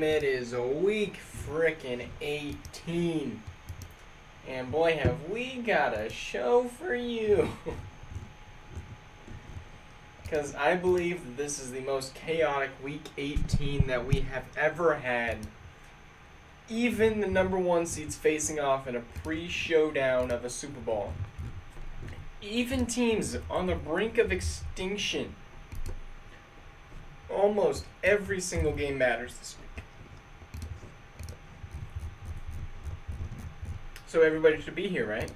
time it is week frickin' 18. And boy, have we got a show for you. Because I believe that this is the most chaotic week 18 that we have ever had. Even the number one seeds facing off in a pre-showdown of a Super Bowl. Even teams on the brink of extinction. Almost every single game matters this week. So everybody should be here, right?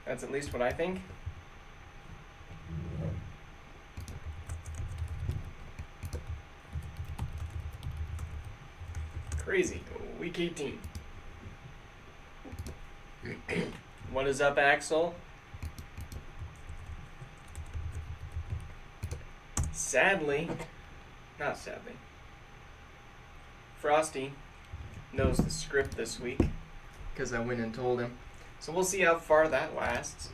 That's at least what I think. Crazy. Week 18. What is up, Axel? Not sadly, Frosty knows the script this week because I went and told him. So we'll see how far that lasts.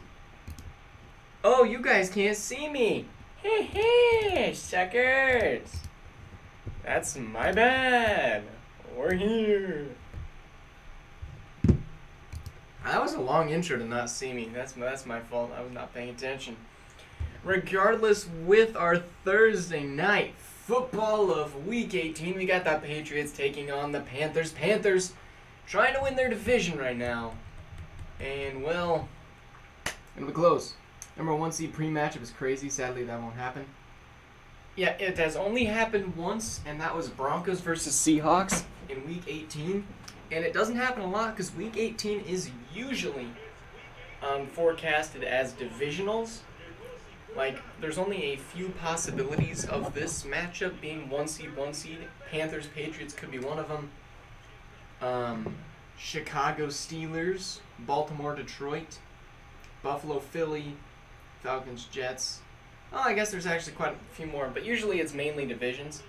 Oh, you guys can't see me. Hey, suckers. That's my bad. We're here. That was a long intro to not see me. That's my fault. I was not paying attention. Regardless, with our Thursday night football of Week 18, we got the Patriots taking on the Panthers. Panthers trying to win their division right now. And, well, it'll be close. Number one seed pre-matchup is crazy. Sadly, that won't happen. Yeah, it has only happened once, and that was Broncos versus Seahawks in Week 18. And it doesn't happen a lot because Week 18 is usually forecasted as divisionals. Like, there's only a few possibilities of this matchup being one seed. Panthers, Patriots could be one of them. Chicago Steelers, Baltimore, Detroit, Buffalo, Philly, Falcons, Jets. Oh, I guess there's actually quite a few more, but usually it's mainly divisions.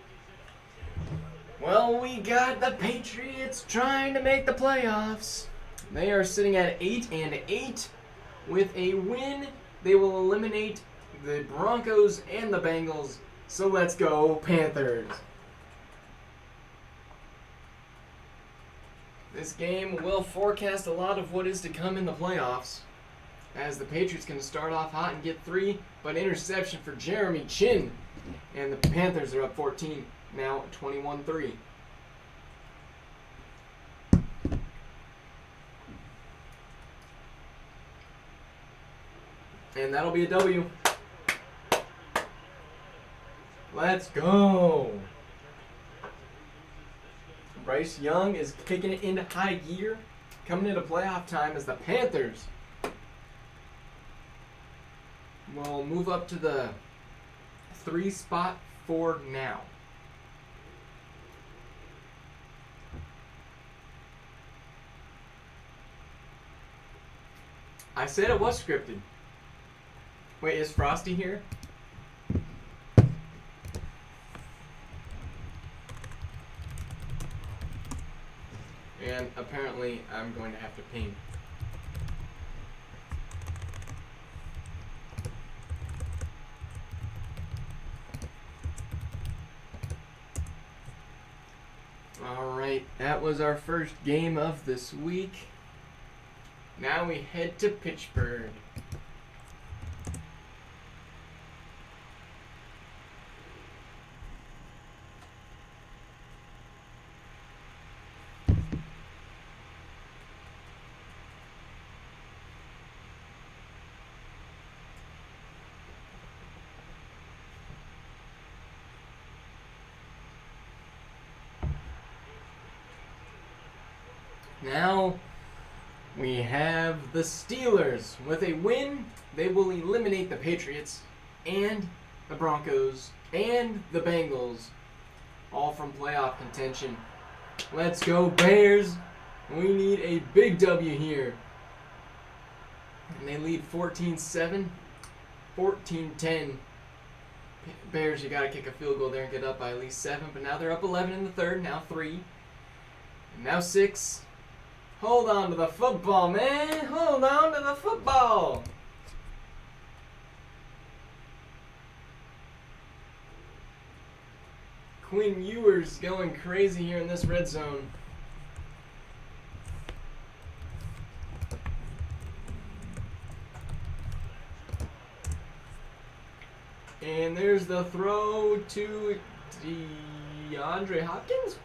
Well, we got the Patriots trying to make the playoffs. They are sitting at 8-8. With a win, they will eliminate the Broncos and the Bengals. So let's go, Panthers. This game will forecast a lot of what is to come in the playoffs, as the Patriots can start off hot and get 3, but interception for Jeremy Chin. And the Panthers are up 14, now 21-3. And that'll be a W. Let's go. Bryce Young is kicking it into high gear, coming into playoff time as the Panthers will move up to the 3 spot for now. I said it was scripted. Wait, is Frosty here? And apparently I'm going to have to ping. Alright, that was our first game of this week. Now we head to Pittsburgh. Now we have the Steelers. With a win, they will eliminate the Patriots and the Broncos and the Bengals, all from playoff contention. Let's go, Bears. We need a big W here. And they lead 14-7, 14-10. Bears, you got to kick a field goal there and get up by at least 7. But now they're up 11 in the third, now 3. And now 6. Hold on to the football, man. Hold on to the football. Quinn Ewers going crazy here in this red zone. And there's the throw to DeAndre Hopkins.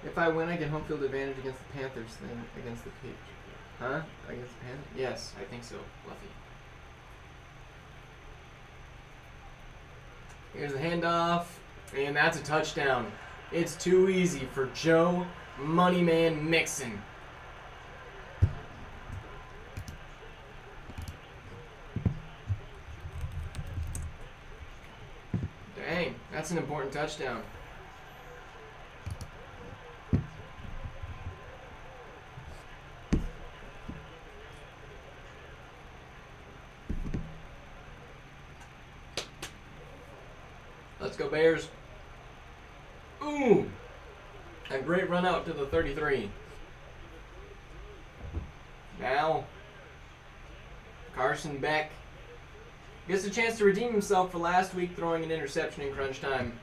If I win, I get home field advantage against the Panthers, then against the Patriots. Huh? Against the Panthers? Yes, I think so, Fluffy. Here's the handoff, and that's a touchdown. It's too easy for Joe Moneyman Mixon. Dang, that's an important touchdown. Let's go Bears. Ooh! A great run out to the 33. Now, Carson Beck gets a chance to redeem himself for last week throwing an interception in crunch time.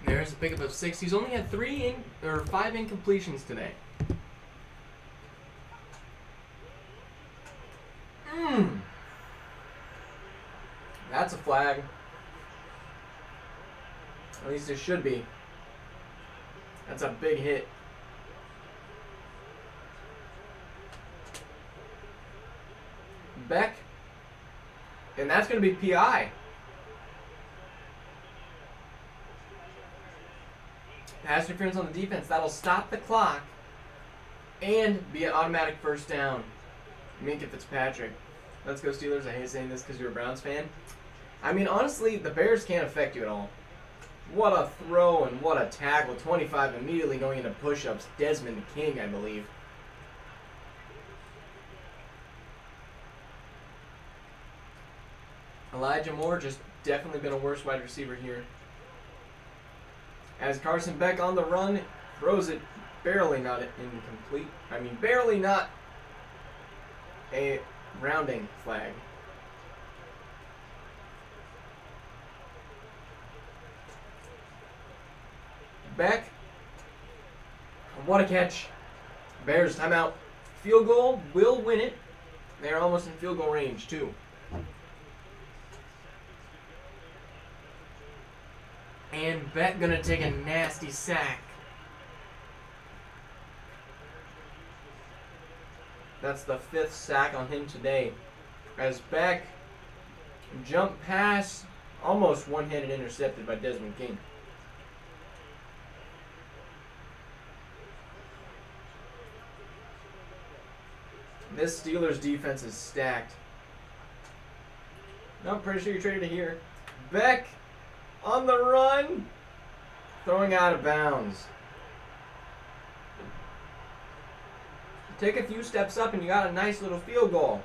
There's a pickup of 6. He's only had 5 incompletions today. That's a flag. At least it should be. That's a big hit. Beck. And that's going to be PI. Pass interference on the defense. That'll stop the clock and be an automatic first down. Minka Fitzpatrick. Let's go Steelers. I hate saying this because you're a Browns fan. I mean, honestly, the Bears can't affect you at all. What a throw and what a tackle. 25 immediately going into push-ups. Desmond King, I believe. Elijah Moore just definitely been a worse wide receiver here. As Carson Beck on the run, throws it barely not incomplete. I mean, barely not a rounding flag. Beck. What a catch. Bears timeout. Field goal will win it. They're almost in field goal range, too. And Beck gonna take a nasty sack. That's the 5th sack on him today. As Beck jumped past, almost one-handed intercepted by Desmond King. This Steelers defense is stacked. No, I'm pretty sure you traded it here. Beck on the run, throwing out of bounds. Take a few steps up and you got a nice little field goal.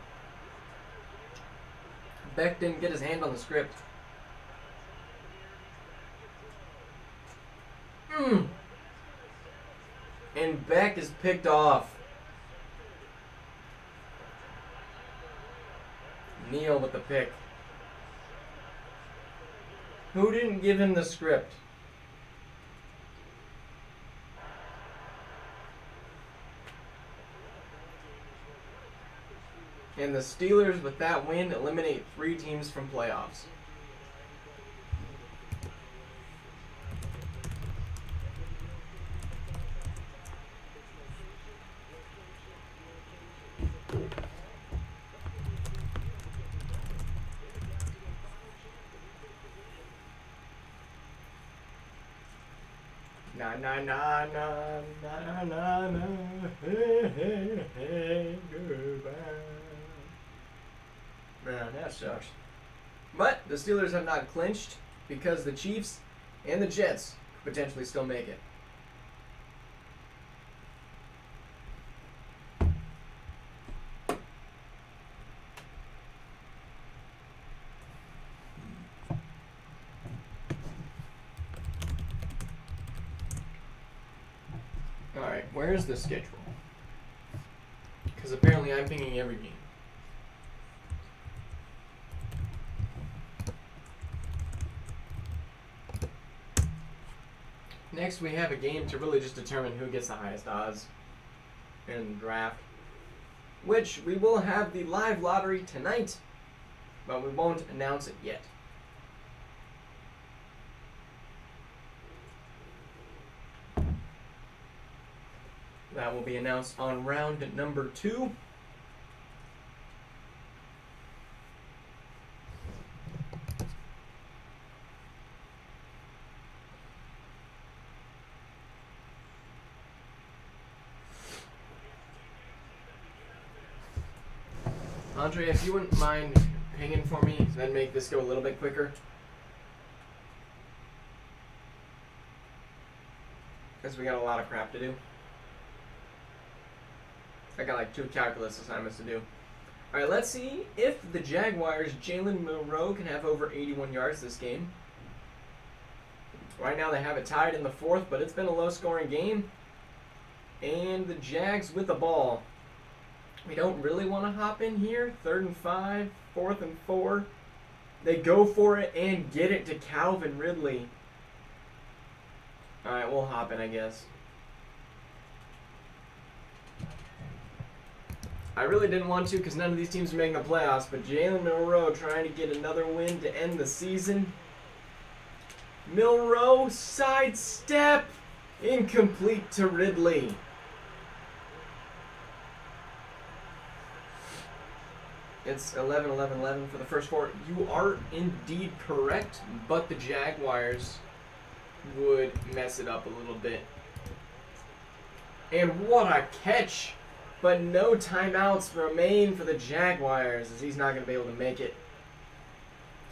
Beck didn't get his hand on the script. And Beck is picked off. Neal with the pick. Who didn't give him the script? And the Steelers, with that win, eliminate 3 teams from playoffs. Na na na na na na na, hey hey hey, goodbye. Man, that sucks. But the Steelers have not clinched because the Chiefs and the Jets could potentially still make it. Alright, where's the schedule? Because apparently I'm pinging every game. Next, we have a game to really just determine who gets the highest odds in the draft, which we will have the live lottery tonight, but we won't announce it yet. That will be announced on round number 2. Andre, if you wouldn't mind pinging for me, then make this go a little bit quicker. Because we got a lot of crap to do. I got like 2 calculus assignments to do. Alright, let's see if the Jaguars' Jalen Milroe can have over 81 yards this game. Right now they have it tied in the 4th, but it's been a low-scoring game. And the Jags with the ball. We don't really want to hop in here. 3rd and 5, 4th and 4. They go for it and get it to Calvin Ridley. Alright, we'll hop in, I guess. I really didn't want to because none of these teams are making the playoffs, but Jalen Milroe trying to get another win to end the season. Milroe, sidestep, incomplete to Ridley. It's 11-11-11 for the first 4. You are indeed correct, but the Jaguars would mess it up a little bit. And what a catch! But no timeouts remain for the Jaguars, as he's not going to be able to make it.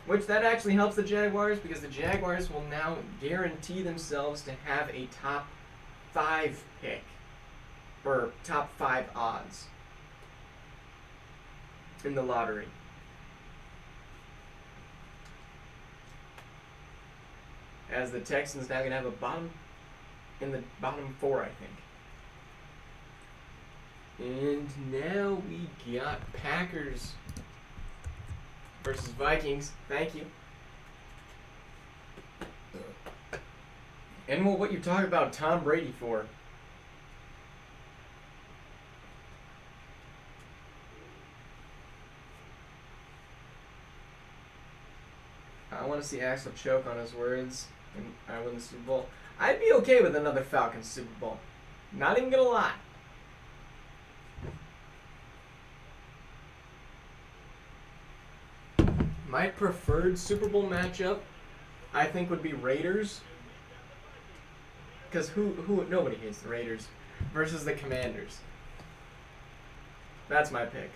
Which that actually helps the Jaguars, because the Jaguars will now guarantee themselves to have a top 5 pick. Or top 5 odds in the lottery. As the Texans now going to have a bottom in the bottom 4, I think. And now we got Packers versus Vikings. Thank you. And what you talk about Tom Brady for? I want to see Axel choke on his words and I win the Super Bowl. I'd be okay with another Falcons Super Bowl. Not even gonna lie. My preferred Super Bowl matchup, I think, would be Raiders. Because nobody hates the Raiders. Versus the Commanders. That's my pick.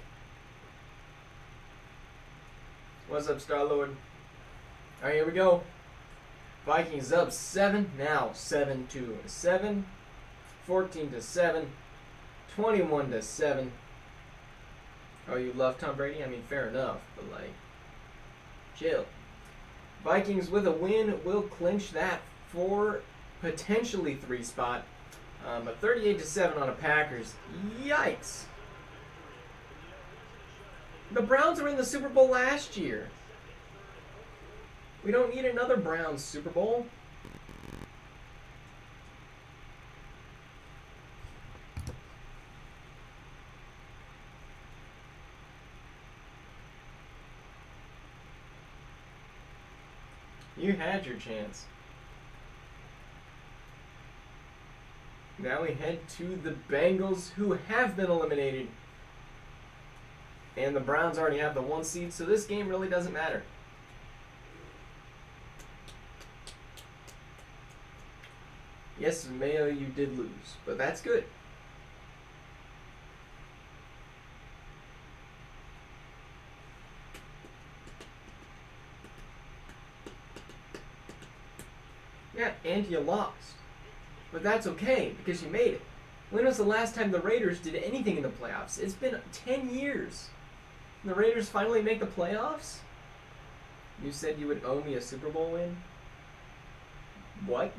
What's up, Star-Lord? Alright, here we go. Vikings up 7. Now 7-7. 14-7. 21-7. Oh, you love Tom Brady? I mean, fair enough, but like, chill. Vikings with a win will clinch that for potentially 3 spot. But 38-7 on a Packers. Yikes. The Browns were in the Super Bowl last year. We don't need another Browns Super Bowl. You had your chance. Now we head to the Bengals, who have been eliminated. And the Browns already have the 1 seed, so this game really doesn't matter. Yes, Mayo, you did lose, but that's good. Yeah, and you lost. But that's okay, because you made it. When was the last time the Raiders did anything in the playoffs? It's been 10 years. And the Raiders finally make the playoffs? You said you would owe me a Super Bowl win? What?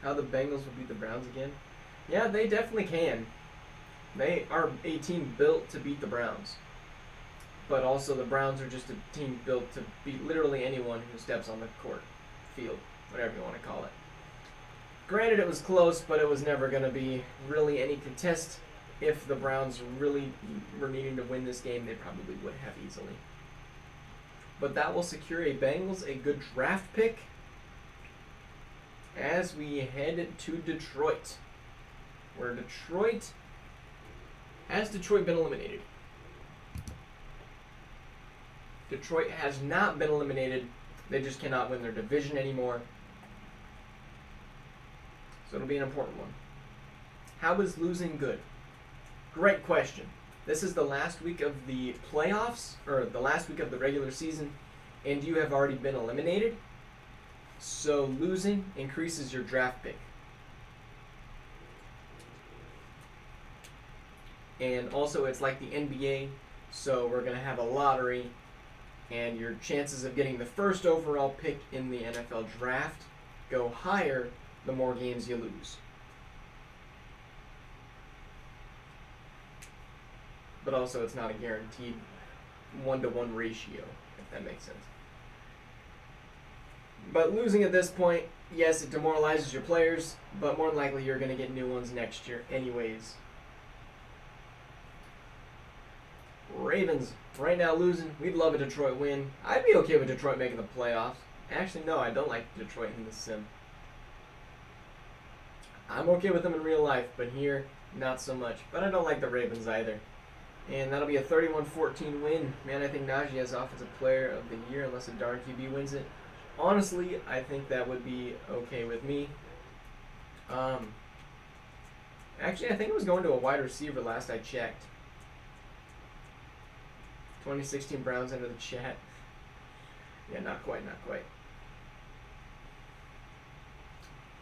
How the Bengals will beat the Browns again? Yeah, they definitely can. They are a team built to beat the Browns. But also the Browns are just a team built to beat literally anyone who steps on the court, field, whatever you want to call it. Granted, it was close, but it was never going to be really any contest. If the Browns really were needing to win this game, they probably would have easily. But that will secure a Bengals a good draft pick as we head to Detroit. Where Detroit... Has Detroit been eliminated? Detroit has not been eliminated. They just cannot win their division anymore. So it'll be an important one. How is losing good? Great question. This is the last week of the playoffs, or the last week of the regular season, and you have already been eliminated. So losing increases your draft pick. And also it's like the NBA, so we're going to have a lottery, and your chances of getting the first overall pick in the NFL draft go higher the more games you lose. But also it's not a guaranteed 1-to-1 ratio, if that makes sense. But losing at this point, yes, it demoralizes your players, but more than likely you're going to get new ones next year anyways. Ravens, right now losing. We'd love a Detroit win. I'd be okay with Detroit making the playoffs. Actually, no, I don't like Detroit in the sim. I'm okay with them in real life, but here, not so much. But I don't like the Ravens either. And that'll be a 31-14 win. Man, I think Najee is Offensive Player of the Year unless a darn QB wins it. Honestly, I think that would be okay with me. Actually, I think it was going to a wide receiver last I checked. 2016 Browns into the chat. Yeah, not quite.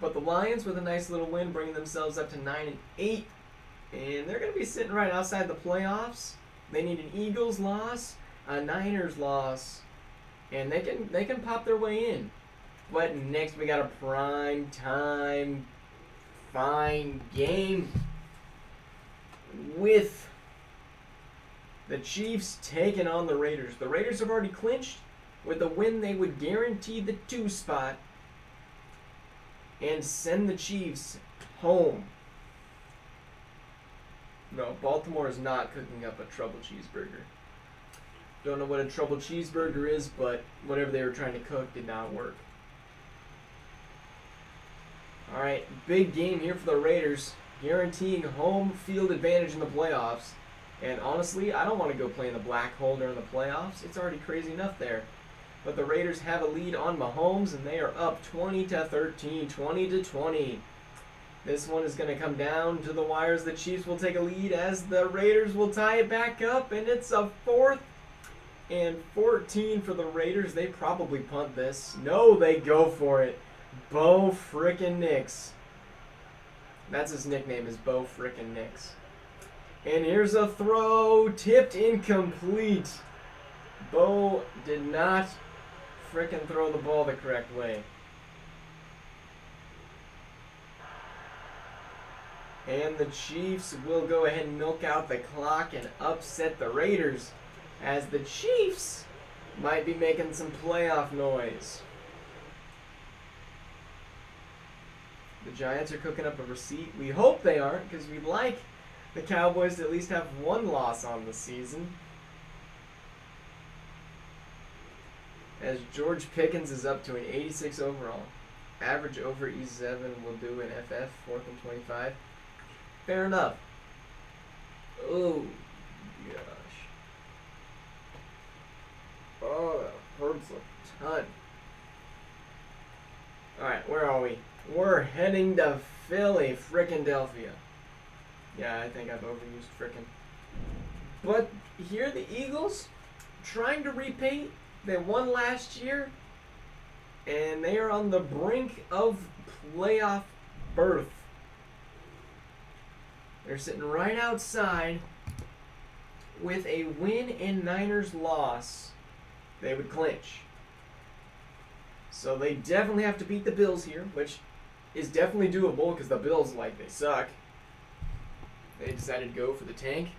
But the Lions with a nice little win, bringing themselves up to 9-8. And they're going to be sitting right outside the playoffs. They need an Eagles loss, a Niners loss, and they can pop their way in. But next we got a prime time fine game with the Chiefs taking on the Raiders. The Raiders have already clinched. With a win, they would guarantee the 2 spot and send the Chiefs home. No, Baltimore is not cooking up a trouble cheeseburger. Don't know what a trouble cheeseburger is, but whatever they were trying to cook did not work. Alright, big game here for the Raiders, guaranteeing home field advantage in the playoffs. And honestly, I don't want to go play in the black hole during the playoffs. It's already crazy enough there. But the Raiders have a lead on Mahomes, and they are up 20-13, 20-20. This one is going to come down to the wires. The Chiefs will take a lead as the Raiders will tie it back up, and it's a 4th and 14 for the Raiders. They probably punt this. No, they go for it. Bo frickin' Nix. That's his nickname, is Bo frickin' Nix. And here's a throw, tipped incomplete. Bo did not frickin' throw the ball the correct way. And the Chiefs will go ahead and milk out the clock and upset the Raiders, as the Chiefs might be making some playoff noise. The Giants are cooking up a receipt. We hope they aren't, because we'd like the Cowboys to at least have 1 loss on the season. As George Pickens is up to an 86 overall. Average over E7 will do an FF, 4th and 25. Fair enough. Oh, gosh. Oh, that hurts a ton. Alright, where are we? We're heading to Philly, frickin-delphia. Yeah, I think I've overused frickin'. But here the Eagles, trying to repeat. They won last year, and they are on the brink of playoff berth. They're sitting right outside. With a win and Niners loss, they would clinch. So they definitely have to beat the Bills here, which is definitely doable because the Bills, like, they suck. They decided to go for the tank.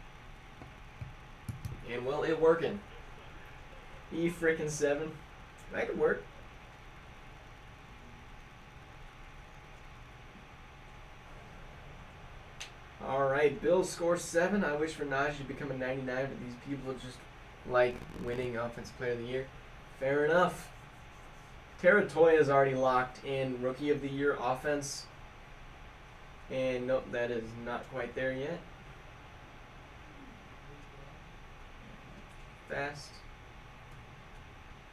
And, well, it working. E-frickin' 7. That could work. All right, Bills score 7. I wish for Najee to become a 99, but these people just like winning Offensive Player of the Year. Fair enough. Tara Toya is already locked in Rookie of the Year offense. And nope, that is not quite there yet. Fast.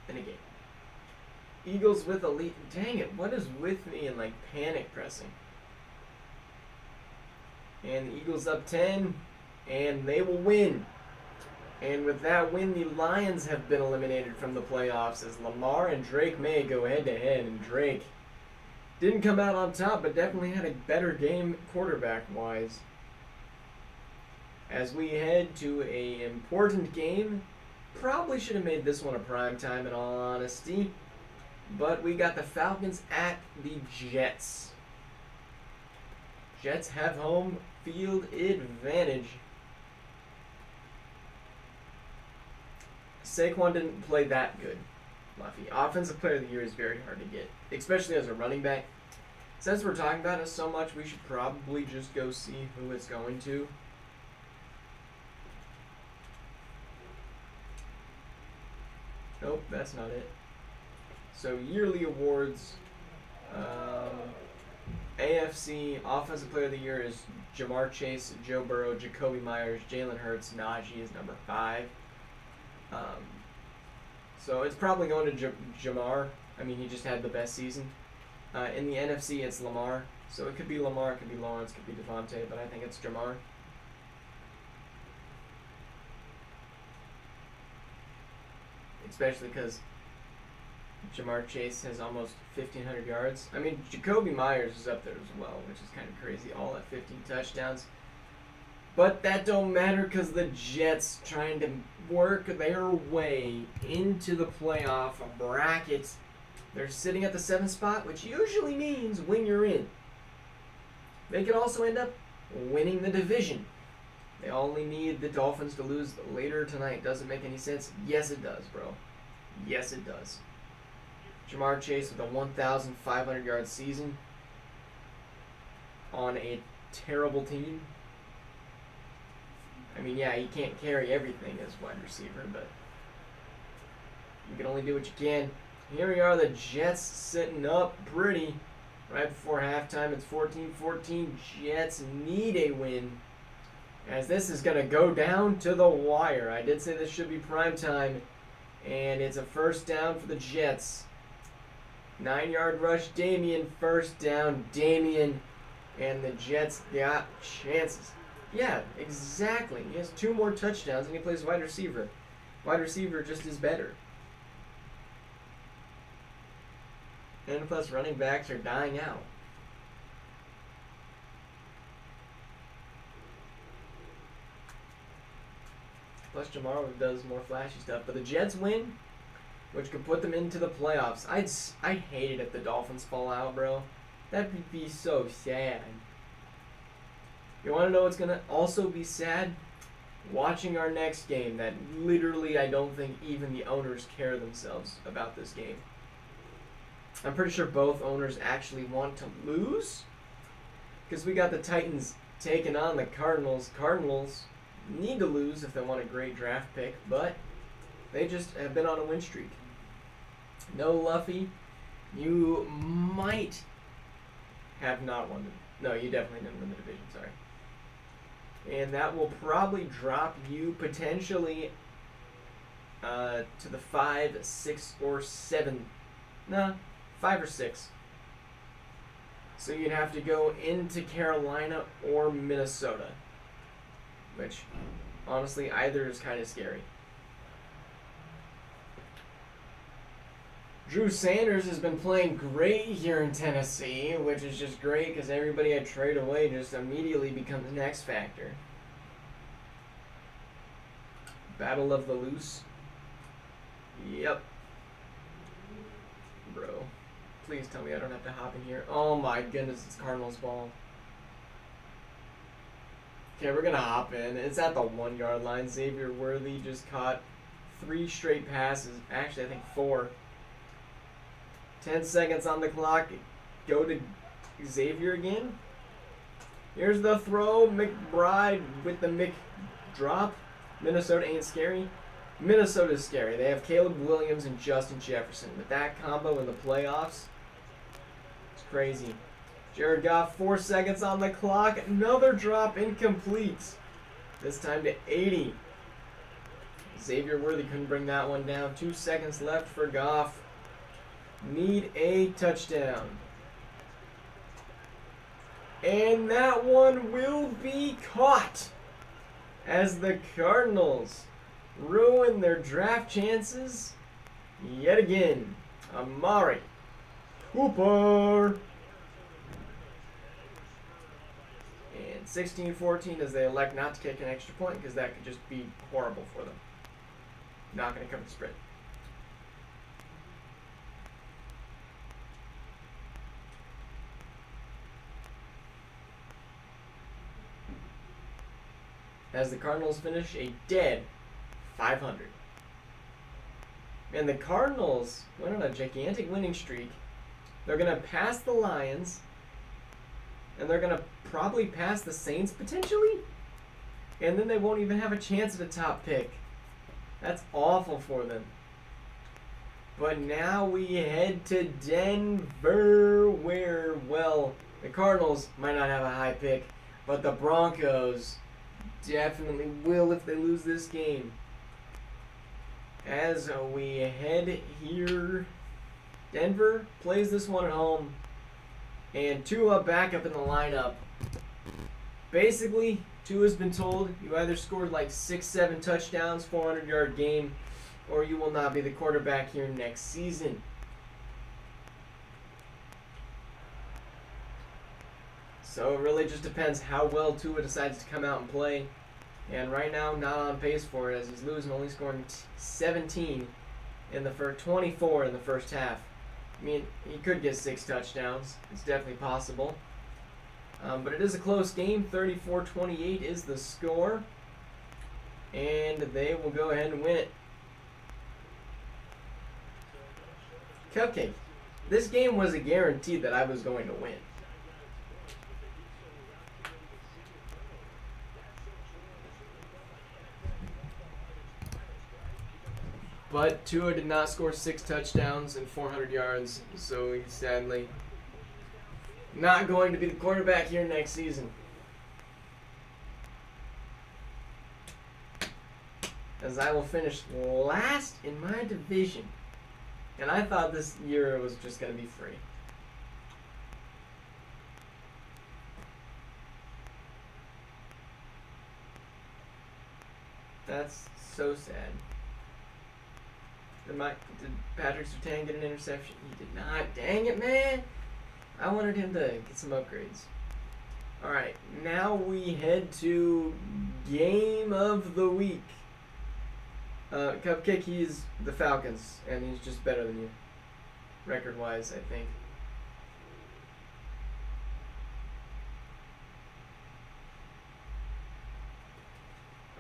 And again. Eagles with elite. Dang it, what is with me and like panic pressing? And the Eagles up 10, and they will win. And with that win, the Lions have been eliminated from the playoffs as Lamar and Drake May go head-to-head. And Drake didn't come out on top, but definitely had a better game quarterback-wise. As we head to an important game, probably should have made this one a prime time in all honesty. But we got the Falcons at the Jets. Jets have home field advantage. Saquon didn't play that good, Luffy. Offensive Player of the Year is very hard to get, especially as a running back. Since we're talking about it so much, we should probably just go see who it's going to. Nope, that's not it. So yearly awards. AFC Offensive Player of the Year is Jamar Chase, Joe Burrow, Jacoby Myers, Jalen Hurts, Najee is number 5. So it's probably going to Jamar. I mean, he just had the best season. In the NFC, it's Lamar. So it could be Lamar, it could be Lawrence, it could be Devontae, but I think it's Jamar. Especially because Jamar Chase has almost 1,500 yards. I mean, Jacoby Myers is up there as well, which is kind of crazy. All at 15 touchdowns. But that don't matter because the Jets trying to work their way into the playoff bracket. They're sitting at the 7th spot, which usually means when you're in. They could also end up winning the division. They only need the Dolphins to lose later tonight. Doesn't make any sense. Yes, it does, bro. Yes, it does. Jamar Chase with a 1,500-yard season on a terrible team. I mean, yeah, he can't carry everything as wide receiver, but you can only do what you can. Here we are, the Jets sitting up pretty right before halftime. It's 14-14. Jets need a win, as this is going to go down to the wire. I did say this should be prime time, and it's a first down for the Jets. 9-yard rush, Damian, first down, Damian, and the Jets got chances. Yeah, exactly. He has 2 more touchdowns, and he plays wide receiver. Wide receiver just is better. And plus, running backs are dying out. Plus, Jamar does more flashy stuff. But the Jets win, which could put them into the playoffs. I'd hate it if the Dolphins fall out, bro. That'd be so sad. You want to know what's going to also be sad? Watching our next game that literally I don't think even the owners care themselves about this game. I'm pretty sure both owners actually want to lose, because we got the Titans taking on the Cardinals. Cardinals need to lose if they want a great draft pick, but they just have been on a win streak. No, Luffy, you might have not won the... No, you definitely didn't win the division, sorry. And that will probably drop you potentially to the 5, 6, or 7. Nah, 5 or 6. So you'd have to go into Carolina or Minnesota. Which, honestly, either is kind of scary. Drew Sanders has been playing great here in Tennessee, which is just great because everybody I trade away just immediately becomes an X factor. Battle of the Loose. Yep. Bro. Please tell me I don't have to hop in here. Oh my goodness, it's Cardinals ball. Okay, we're going to hop in. It's at the 1-yard line. Xavier Worthy just caught 3 straight passes. Actually, I think 4. 10 seconds on the clock. Go to Xavier again. Here's the throw. McBride with the McDrop. Minnesota ain't scary. Minnesota's scary. They have Caleb Williams and Justin Jefferson. With that combo in the playoffs, it's crazy. Jared Goff, 4 seconds on the clock. Another drop, incomplete. This time to 80. Xavier Worthy couldn't bring that one down. 2 seconds left for Goff. Need a touchdown. And that one will be caught as the Cardinals ruin their draft chances yet again. Amari Cooper. And 16-14 as they elect not to kick an extra point because that could just be horrible for them. Not going to cover the spread. As the Cardinals finish a dead 500. And the Cardinals went on a gigantic winning streak. They're going to pass the Lions. And they're going to probably pass the Saints potentially. And then they won't even have a chance at a top pick. That's awful for them. But now we head to Denver where, well, the Cardinals might not have a high pick, but the Broncos definitely will if they lose this game. As we head here, Denver plays this one at home, and Tua back up in the lineup. Basically, Tua's been told you either scored like 6-7 touchdowns, 400-yard game, or you will not be the quarterback here next season. So it really just depends how well Tua decides to come out and play. And right now, not on pace for it as he's losing, only scoring 17 in the first, 24 in the first half. I mean, he could get 6 touchdowns. It's definitely possible. But it is a close game. 34-28 is the score. And they will go ahead and win it. Cupcake. This game was a guarantee that I was going to win. But Tua did not score 6 touchdowns and 400 yards, so he's sadly not going to be the quarterback here next season. As I will finish last in my division. And I thought this year was just going to be free. That's so sad. Did Patrick Surtain get an interception? He did not. Dang it, man. I wanted him to get some upgrades. Alright, now we head to Game of the Week. Cupcake, he's the Falcons, and he's just better than you. Record-wise, I think.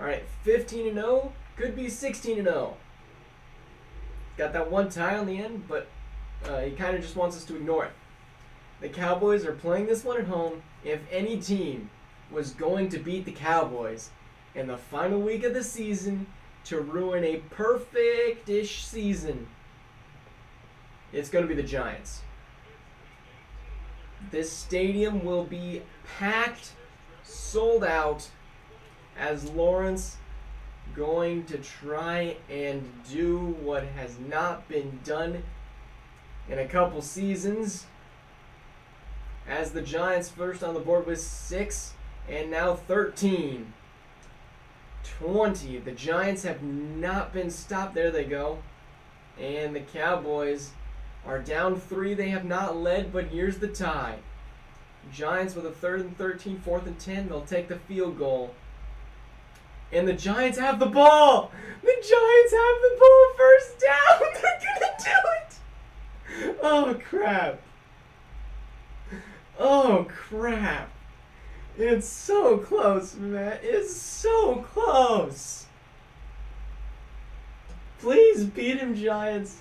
Alright, 15-0. Could be 16-0. Got that one tie on the end, but he kind of just wants us to ignore it. The Cowboys are playing this one at home. If any team was going to beat the Cowboys in the final week of the season to ruin a perfect-ish season, it's going to be the Giants. This stadium will be packed, sold out, as Lawrence going to try and do what has not been done in a couple seasons. As the Giants first on the board with 6 and now 13. 20. The Giants have not been stopped. There they go. And the Cowboys are down 3. They have not led, but here's the tie. Giants with a 3rd and 13, 4th and 10. They'll take the field goal. And the Giants have the ball. The Giants have the ball. First down. They're going to do it. Oh, crap. Oh, crap. It's so close, man. It's so close. Please beat him, Giants.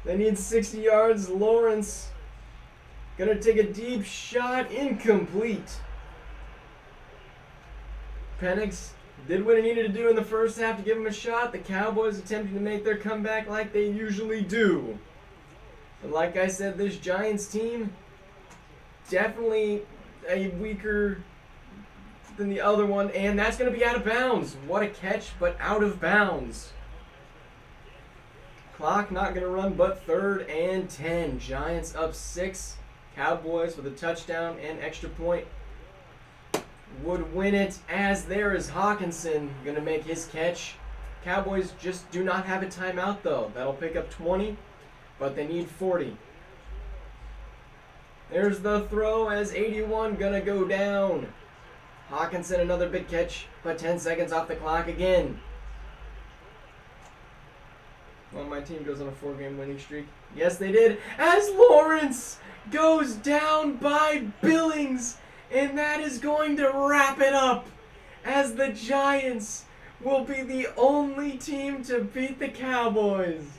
They need 60 yards. Lawrence gonna take a deep shot. Incomplete. Penix did what he needed to do in the first half to give him a shot. The Cowboys attempting to make their comeback like they usually do. And like I said, this Giants team, definitely a weaker than the other one, and that's going to be out of bounds. What a catch, but out of bounds. Clock not going to run, but 3rd and 10. Giants up 6. Cowboys with a touchdown and extra point would win it, as there is Hawkinson going to make his catch. Cowboys just do not have a timeout, though. That'll pick up 20, but they need 40. There's the throw as 81 going to go down. Hawkinson, another big catch, but 10 seconds off the clock again. Well, my team goes on a 4-game winning streak. Yes, they did. As Lawrence goes down by Billings, and that is going to wrap it up, as the Giants will be the only team to beat the Cowboys.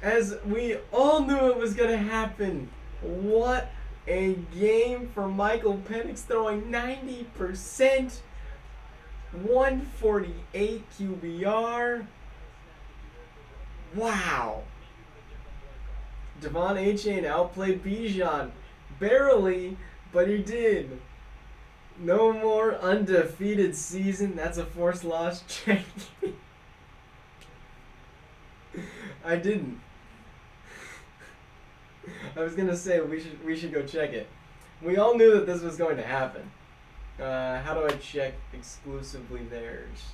As we all knew it was going to happen. What a game for Michael Penix, throwing 90%, 148 QBR. Wow. Devon Achane outplayed Bijan. Barely, but he did. No more undefeated season. That's a forced loss. Check. I didn't. I was gonna say we should go check it. We all knew that this was going to happen. How do I check exclusively theirs?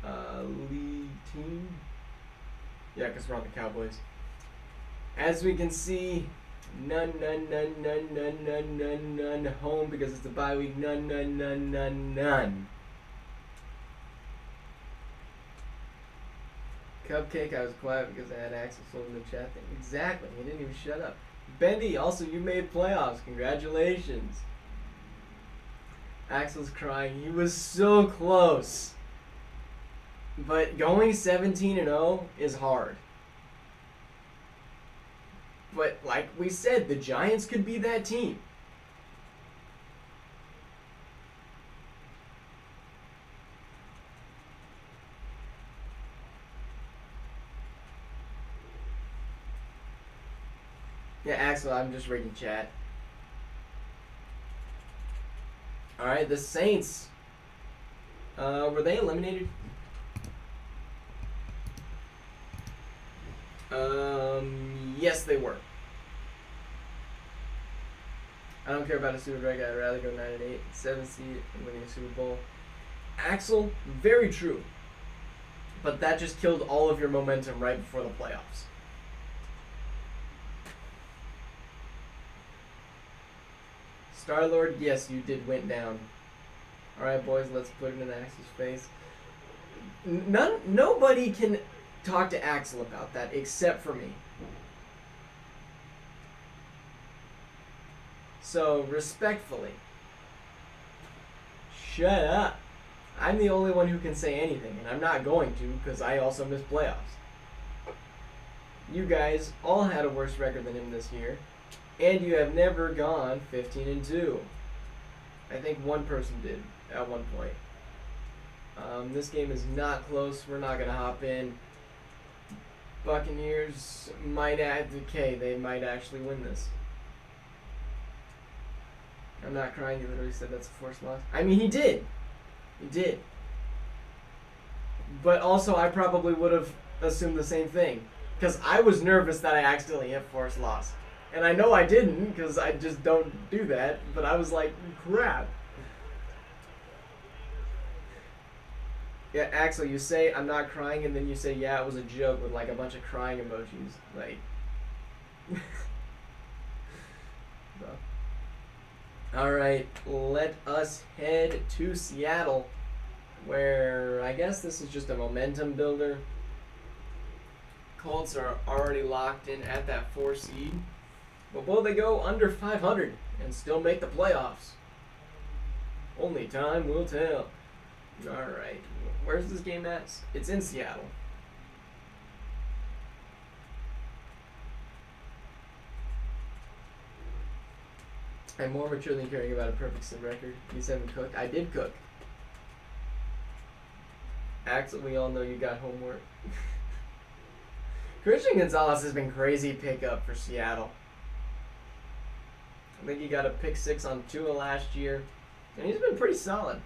League team. Yeah, because we're on the Cowboys. As we can see, none home because it's a bye week. None. Cupcake, I was quiet because I had Axel sold in the chat thing. Exactly, he didn't even shut up. Bendy, also you made playoffs. Congratulations. Axel's crying. He was so close. But going 17-0 is hard. But like we said, the Giants could be that team. Yeah, Axel, I'm just reading chat. Alright, the Saints. Were they eliminated? Yes, they were. I don't care about a Super Bowl. I'd rather go 9-8, 7 seed, and winning a Super Bowl. Axel, very true. But that just killed all of your momentum right before the playoffs. Star-Lord, yes, you did went down. Alright, boys, let's put it in Axel's face. Nobody can talk to Axel about that except for me. So, respectfully, shut up. I'm the only one who can say anything, and I'm not going to because I also missed playoffs. You guys all had a worse record than him this year, and you have never gone 15-2. I think one person did at one point. This game is not close. We're not going to hop in. Buccaneers might add decay. They might actually win this. I'm not crying. You literally said that's a forced loss. I mean, he did. He did. But also, I probably would have assumed the same thing. Because I was nervous that I accidentally hit forced loss. And I know I didn't, because I just don't do that. But I was like, crap. Yeah, Axel, you say I'm not crying, and then you say, yeah, it was a joke with like a bunch of crying emojis. Like, alright, let us head to Seattle, where I guess this is just a momentum builder. Colts are already locked in at that 4 seed. But will they go under 500 and still make the playoffs? Only time will tell. Alright, where's this game at? It's in Seattle. I'm more mature than caring about a perfect sim record. You said cook. I did cook. Axel, we all know you got homework. Christian Gonzalez has been crazy pickup for Seattle. I think he got a pick 6 on Tua last year, and he's been pretty solid.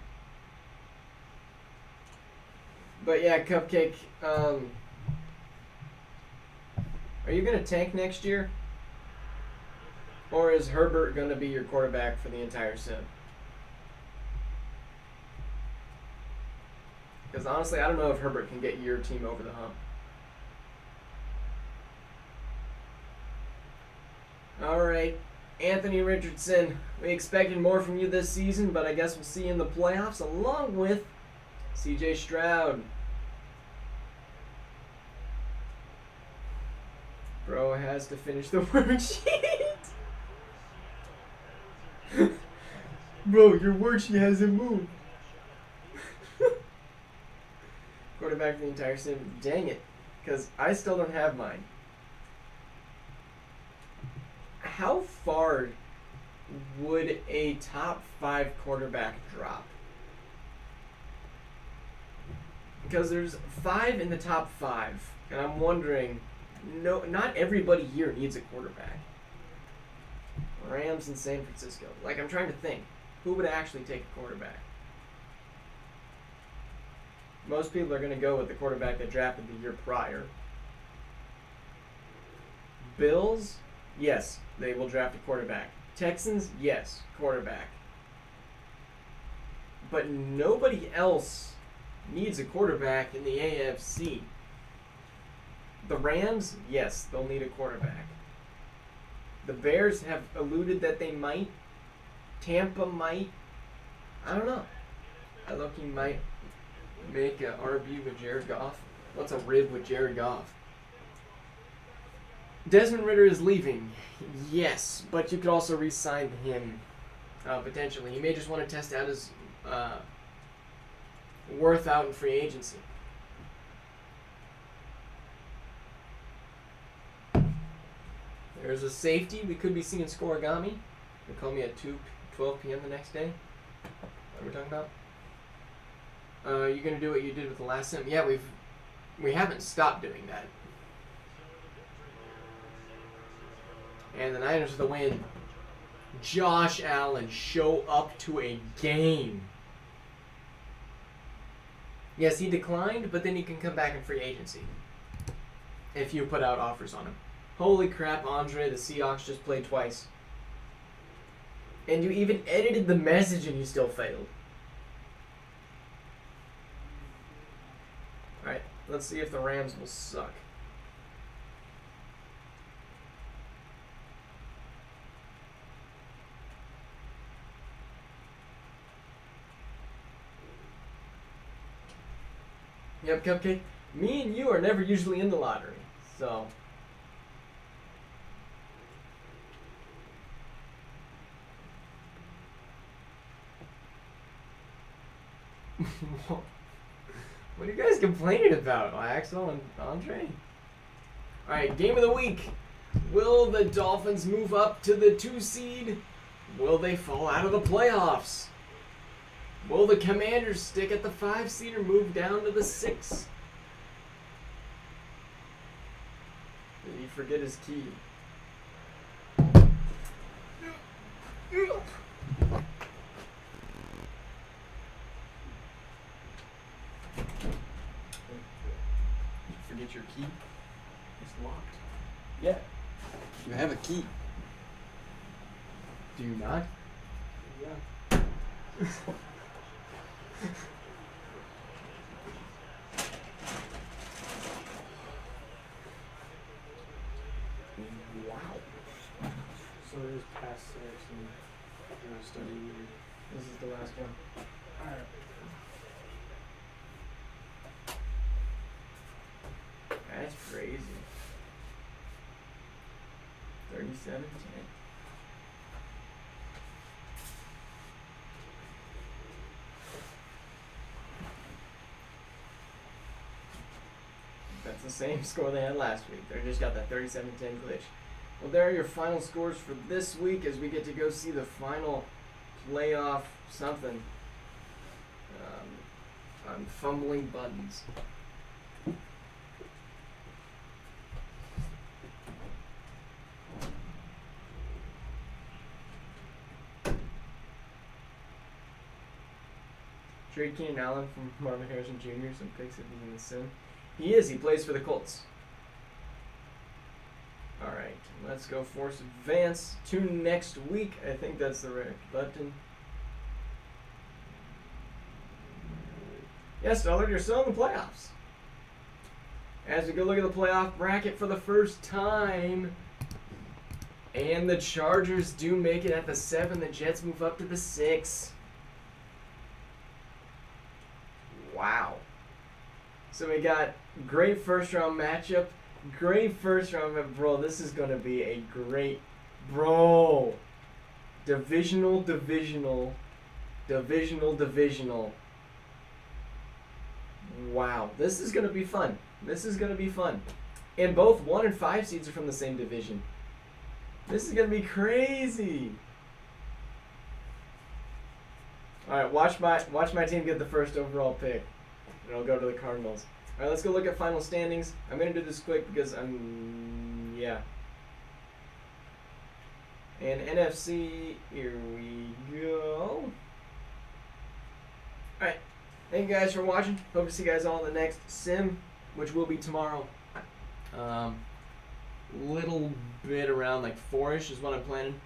But yeah, Cupcake, are you going to tank next year? Or is Herbert going to be your quarterback for the entire sim? Because honestly, I don't know if Herbert can get your team over the hump. Alright, Anthony Richardson. We expected more from you this season, but I guess we'll see you in the playoffs along with CJ Stroud. Bro has to finish the worksheet. Bro, your worksheet hasn't moved. Quarterback for the entire sim. Dang it. Because I still don't have mine. How far would a top 5 quarterback drop? Because there's 5 in the top 5. And I'm wondering, no, not everybody here needs a quarterback. Rams and San Francisco. Like, I'm trying to think. Who would actually take a quarterback? Most people are going to go with the quarterback they drafted the year prior. Bills, yes, they will draft a quarterback. Texans, yes, quarterback. But nobody else needs a quarterback in the AFC. The Rams, yes, they'll need a quarterback. The Bears have alluded that they might. Tampa might. I don't know. I look, he might make a RB with Jared Goff. What's a rib with Jared Goff? Desmond Ridder is leaving. Yes, but you could also re-sign him potentially. He may just want to test out his worth out in free agency. There's a safety we could be seeing Scorigami. They call me at 12 p.m. the next day. What are we talking about? You're gonna do what you did with the last sim? Yeah, we haven't stopped doing that. And the Niners are the win. Josh Allen show up to a game. Yes, he declined, but then he can come back in free agency if you put out offers on him. Holy crap, Andre, the Seahawks just played twice. And you even edited the message and you still failed. Alright, let's see if the Rams will suck. Yep, Cupcake. Me and you are never usually in the lottery, so... What are you guys complaining about, Axel and Andre? Alright, game of the week. Will the Dolphins move up to the 2 seed? Will they fall out of the playoffs? Will the Commanders stick at the 5 seed or move down to the 6? Did he forget his key? Forget your key? It's locked. Yeah. You have a key. Do you not? Yeah. Wow. So it is past 6 and you're going to study. This is the last one. Alright. That's crazy. 37-10. That's the same score they had last week. They just got that 37-10 glitch. Well, there are your final scores for this week as we get to go see the final playoff something. I'm fumbling buttons. Trade Keenan Allen from Marvin Harrison Jr. Some picks if he's in the sim. He is. He plays for the Colts. All right, let's go force advance to next week. I think that's the right button. Yes, Feller, you're still in the playoffs. As we go look at the playoff bracket for the first time. And the Chargers do make it at the 7. The Jets move up to the 6. Wow. So we got great first round matchup. Great first round, bro. This is going to be a great, bro. Divisional. Wow. This is going to be fun. And both 1 and 5 seeds are from the same division. This is going to be crazy. All right, watch my team get the first overall pick. And I'll go to the Cardinals. All right, let's go look at final standings. I'm going to do this quick because yeah. And NFC, here we go. All right, thank you guys for watching. Hope to see you guys all in the next sim, which will be tomorrow. Little bit around like 4-ish is what I'm planning.